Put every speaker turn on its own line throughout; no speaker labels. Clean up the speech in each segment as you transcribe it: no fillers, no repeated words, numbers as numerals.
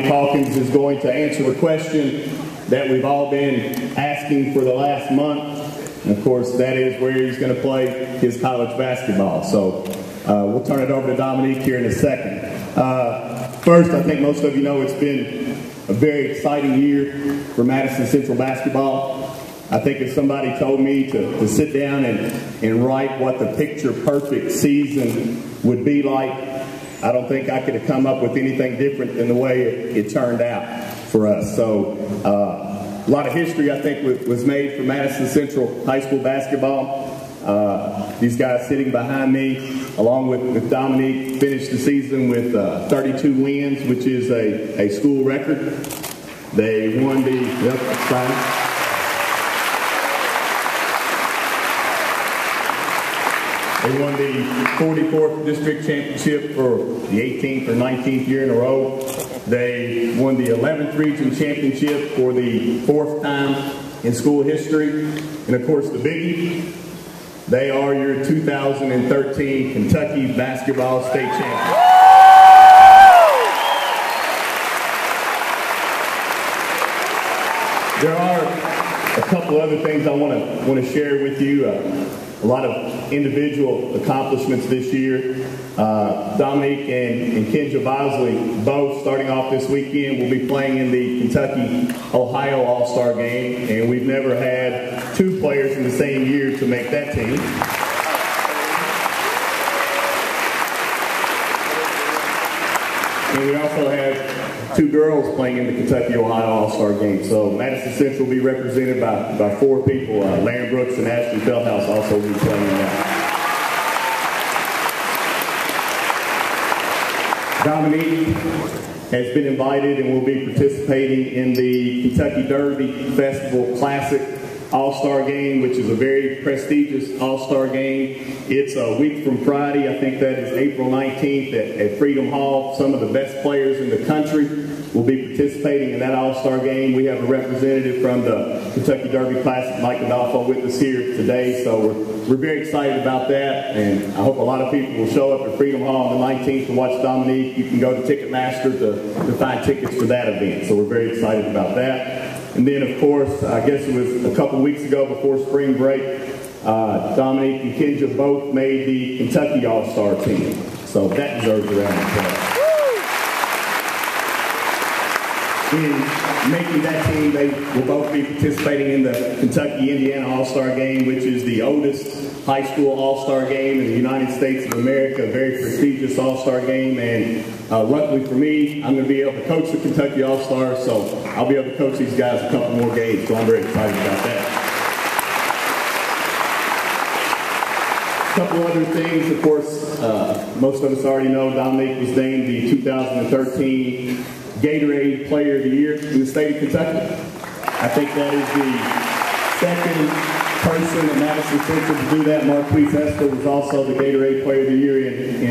Hawkins is going to answer the question that we've all been asking for the last month. And of course, that is where he's going to play his college basketball. So we'll turn it over to Dominique here in a second. First, I think most of you know it's been a very exciting year for Madison Central basketball. I think if somebody told me to sit down and write what the picture-perfect season would be like, I don't think I could have come up with anything different than the way it turned out for us. So a lot of history, I think, was made for Madison Central high school basketball. These guys sitting behind me, along with Dominique, finished the season with 32 wins, which is a school record. They won the... Yep, that's fine. They won the 44th district championship for the 18th or 19th year in a row. They won the 11th region championship for the 4th time in school history. And of course the biggie, they are your 2013 Kentucky basketball state champions. There are a couple other things I want to share with you. A lot of individual accomplishments this year. Dominique and Kenja Bosley, both starting off this weekend, will be playing in the Kentucky-Ohio All-Star game, and we've never had two players in the same year to make that team. And we also have two girls playing in the Kentucky-Ohio All-Star game. So Madison Central will be represented by four people. Larry Brooks and Ashley Feldhouse also will be playing in that. Dominique has been invited and will be participating in the Kentucky Derby Festival Classic All-Star game, which is a very prestigious All-Star game. It's a week from Friday. I think that is April 19th at Freedom Hall. Some of the best players in the country will be participating in that All-Star game. We have a representative from the Kentucky Derby Classic, Mike Adolfo, with us here today. So we're very excited about that, and I hope a lot of people will show up at Freedom Hall on the 19th to watch Dominique. You can go to Ticketmaster to find tickets for that event. So we're very excited about that. And then, of course, I guess it was a couple weeks ago before spring break, Dominique and Kenja both made the Kentucky All-Star team. So that deserves a round of applause. In making that team, they will both be participating in the Kentucky-Indiana All-Star game, which is the oldest high school All-Star game in the United States of America, a very prestigious All-Star game. And luckily for me, I'm going to be able to coach the Kentucky All-Stars, so I'll be able to coach these guys a couple more games, so I'm very excited about that. A couple other things, of course, most of us already know Dominique was named the 2013 Gatorade Player of the Year in the state of Kentucky. I think that is the second person at Madison Central to do that. Marquise Esper was also the Gatorade Player of the Year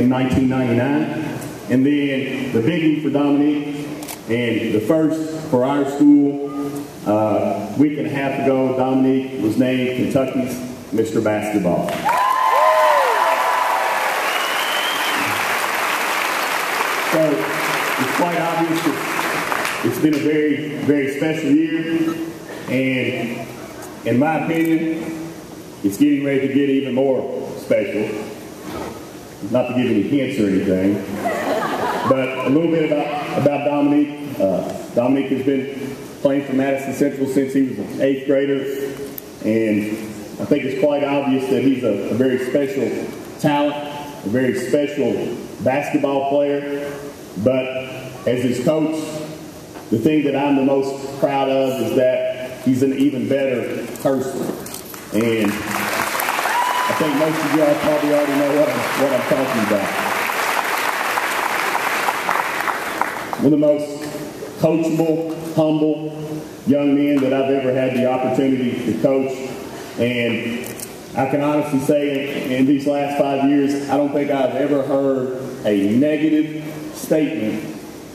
in 1999. And then the biggie for Dominique, and the first for our school, a week and a half ago, Dominique was named Kentucky's Mr. Basketball. So it's quite obvious that it's been a very, very special year, and in my opinion, it's getting ready to get even more special. Not to give any hints or anything, but a little bit about Dominique. Dominique has been playing for Madison Central since he was an 8th grader, and I think it's quite obvious that he's a very special talent, a very special basketball player. But as his coach, the thing that I'm the most proud of is that he's an even better person. And I think most of y'all probably already know what I'm talking about. One of the most coachable, humble young men that I've ever had the opportunity to coach. And I can honestly say in these last 5 years, I don't think I've ever heard a negative statement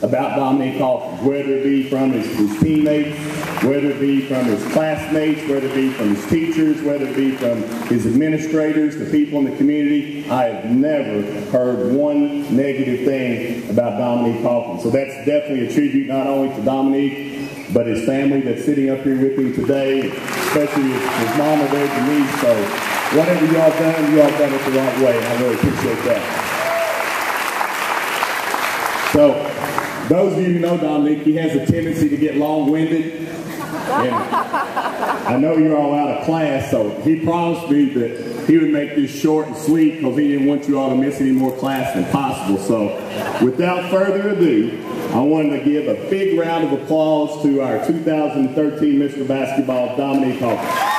about Dominique Hawkins, whether it be from his teammates, whether it be from his classmates, whether it be from his teachers, whether it be from his administrators, the people in the community. I have never heard one negative thing about Dominique Hawkins. So that's definitely a tribute not only to Dominique, but his family that's sitting up here with me today, especially his mama there, Denise. So whatever y'all done it the right way, and I really appreciate that. So, those of you who know Dominique, he has a tendency to get long-winded. And I know you're all out of class, so he promised me that he would make this short and sweet because he didn't want you all to miss any more class than possible. So, without further ado, I wanted to give a big round of applause to our 2013 Mr. Basketball, Dominique Hawkins.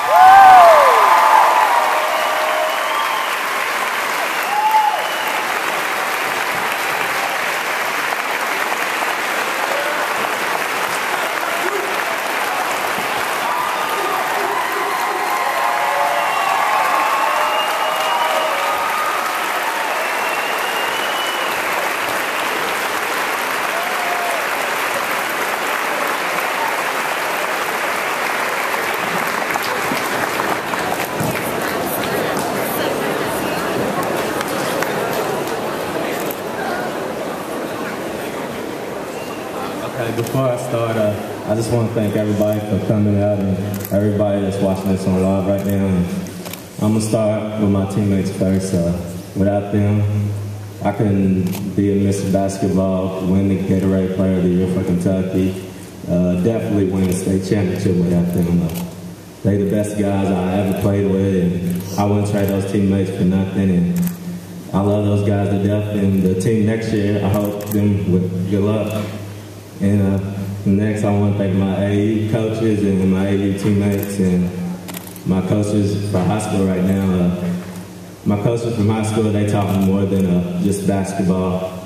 Before I start, I just want to thank everybody for coming out and everybody that's watching this on live right now. And I'm going to start with my teammates first. Without them, I couldn't be a Mr. Basketball, win the Gatorade Player of the Year for Kentucky, definitely win the state championship without them. They the best guys I ever played with, and I wouldn't trade those teammates for nothing. And I love those guys to death. And the team next year, I hope them with good luck. And next, I want to thank my AAU coaches and my AAU teammates and my coaches for high school right now. My coaches from high school, they taught me more than just basketball.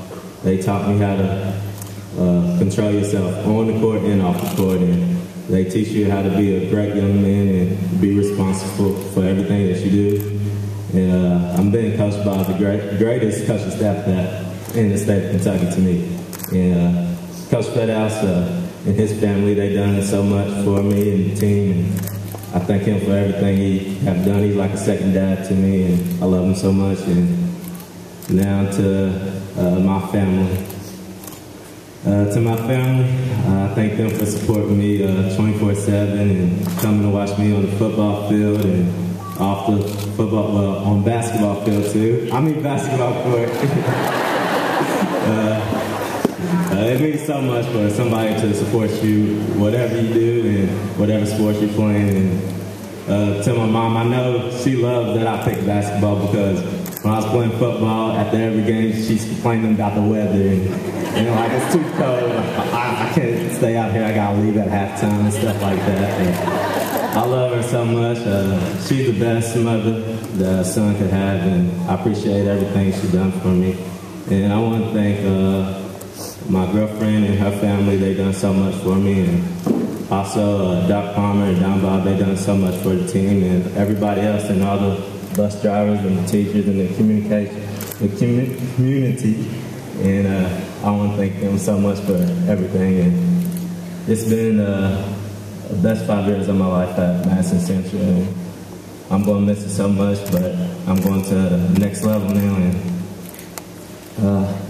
They taught me how to control yourself on the court and off the court. And they teach you how to be a great young man and be responsible for everything that you do. And I'm being coached by the greatest coaching staff in the state of Kentucky to me. And Coach Fedhouse and his family, they done so much for me and the team. And I thank him for everything he have done. He's like a second dad to me, and I love him so much. And now to my family. To my family, I thank them for supporting me 24/7 and coming to watch me on the football field and off the football, well, on basketball field too. I mean basketball court. It means so much for somebody to support you, whatever you do and whatever sport you're playing. And to my mom, I know she loves that I picked basketball because when I was playing football, after every game, she's complaining about the weather. And, you know, like, it's too cold. I can't stay out here. I got to leave at halftime and stuff like that. And I love her so much. She's the best mother that a son could have, and I appreciate everything she's done for me. And I want to thank my girlfriend and her family. They done so much for me, and also Doc Palmer and Don Bob, they done so much for the team, and everybody else, and all the bus drivers and the teachers and the community. And I want to thank them so much for everything. And it's been the best 5 years of my life at Madison Central. And I'm going to miss it so much, but I'm going to the next level now. And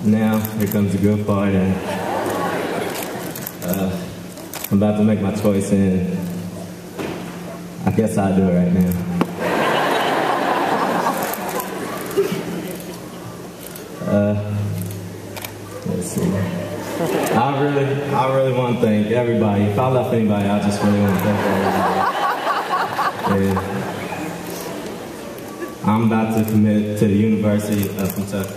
now, here comes the good part, and I'm about to make my choice, and I guess I'll do it right now. Let's see. I really want to thank everybody. If I left anybody, I just really want to thank everybody. And I'm about to commit to the University of Kentucky.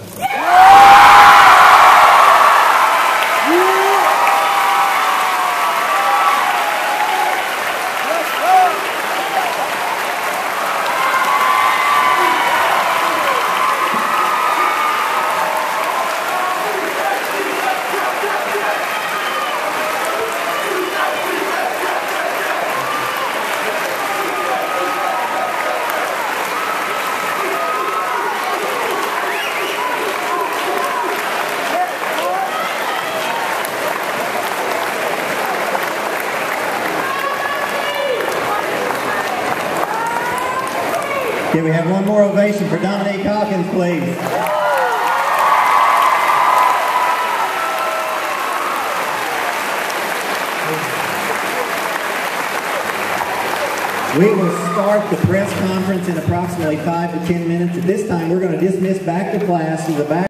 Can we have one more ovation for Dominique Hawkins, please? We will start the press conference in approximately 5 to 10 minutes. At this time, we're going to dismiss back to class to the back.